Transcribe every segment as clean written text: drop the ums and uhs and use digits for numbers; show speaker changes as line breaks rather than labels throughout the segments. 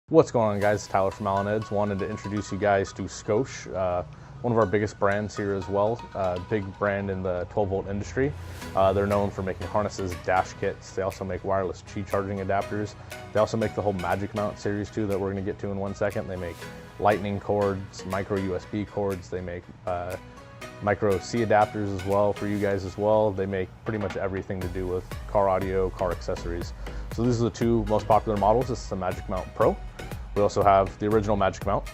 What's going on, guys? Tyler from Allen Eds. Wanted to introduce you guys to Scosche, one of our biggest brands here as well. Big brand in the 12-volt industry. They're known for making harnesses, dash kits. They also make wireless Qi charging adapters. They also make the whole MagicMount series too that we're going to get to in 1 second. They make lightning cords, micro USB cords. They make micro C adapters as well for you guys as well. They make pretty much everything to do with car audio, car accessories. So these are the two most popular models. This is the MagicMount Pro. We also have the original MagicMount.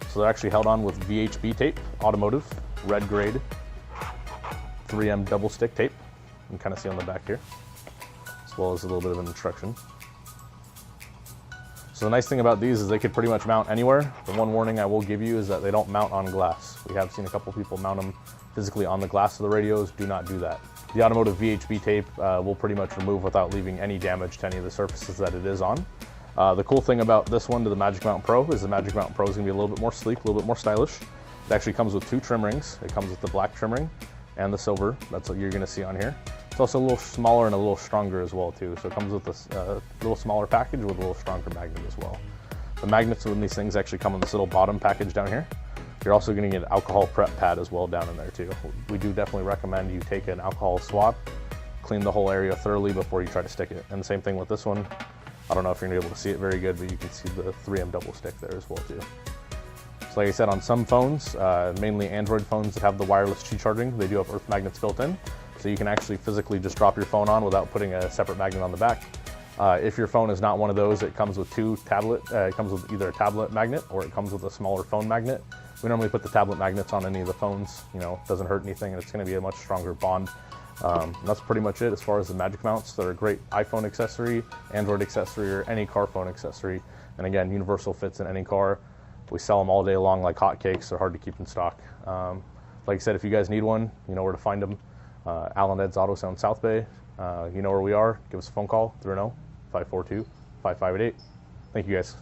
So they're actually held on with VHB tape, automotive, red grade, 3M double stick tape. You can kind of see on the back here, as well as a little bit of an instruction. So the nice thing about these is they could pretty much mount anywhere. The one warning I will give you is that they don't mount on glass. We have seen a couple people mount them physically on the glass of the radios. Do not do that. The automotive VHB tape will pretty much remove without leaving any damage to any of the surfaces that it is on. The cool thing about this one to the MagicMount Pro is the MagicMount Pro is going to be a little bit more sleek, a little bit more stylish. It actually comes with 2 trim rings. It comes with the black trim ring and the silver. That's what you're going to see on here. It's also a little smaller and a little stronger as well too. So it comes with a little smaller package with a little stronger magnet as well. The magnets in these things actually come in this little bottom package down here. You're also going to get an alcohol prep pad as well down in there too. We do definitely recommend you take an alcohol swab, clean the whole area thoroughly before you try to stick it. And the same thing with this one. I don't know if you're going to be able to see it very good, but you can see the 3M double stick there as well too. So like I said, on some phones, mainly Android phones that have the wireless Qi charging, they do have earth magnets built in. So you can actually physically just drop your phone on without putting a separate magnet on the back. If your phone is not one of those, it comes with it comes with either a tablet magnet or it comes with a smaller phone magnet. We normally put the tablet magnets on any of the phones, you know, it doesn't hurt anything and it's going to be a much stronger bond. That's pretty much it as far as the MagicMounts. They're a great iPhone accessory, Android accessory, or any car phone accessory. And again, universal fits in any car. We sell them all day long like hotcakes. They're hard to keep in stock. Like I said, if you guys need one, you know where to find them. Allen Eds Autosound Southbay. You know where we are. Give us a phone call, 310-542-5588. Thank you guys.